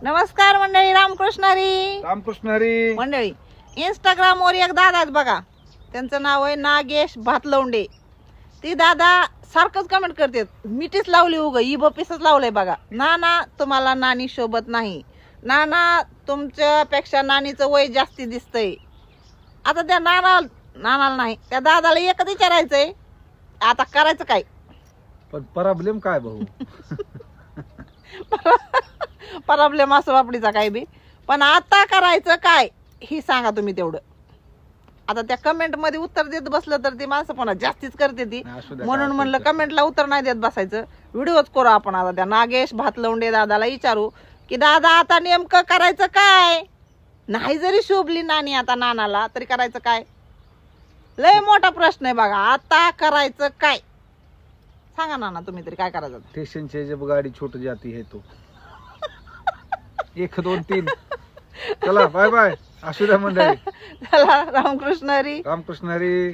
नमस्कार मंडळी, रामकृष्ण हरी. रामकृष्ण हरी. मंडळी, इंस्टाग्राम वर एक दादा आहेत बघा, त्यांचं नाव आहे नागेश भातलवंडे. ती दादा सारखंच कमेंट करते, मिठीच लावली उग इबपीसच लावलंय बघा. नाना तुम्हाला नानी शोभत नाही, नाना तुमच्यापेक्षा नानीचं वय जास्ती दिसतंय. आता त्या नानाला नाही, त्या दादाला एकच विचारायचंय, आता करायचं काय? पण प्रॉब्लेम काय भाऊ? प्रॉब्लेम असं बापडीचा काय बी, पण आता करायचं काय ही सांगा तुम्ही तेवढं. आता त्या कमेंट मध्ये उत्तर देत बसलं तर ती माणसं पुन्हा जास्तीच करते ती, असू द्या, म्हणून काय म्हणलं करायचं? कमेंटला उत्तर नाही देत बसायचं, व्हिडिओच करू आपण. आता त्या नागेश भातलवंडे दादाला विचारू की दादा आता नेमकं करायचं काय? नाही जरी शोभली नानी आता नानाला तरी करायचं काय? लय मोठा प्रश्न आहे बघा. आता करायचं काय सांगा नाना तुम्ही तरी, काय करायचं? स्टेशनचे जब गाडी छोट जाती है तो 1 2 3. चला बाय बाय. असू द्या मंडळी. चला, रामकृष्ण हरी. रामकृष्ण हरी.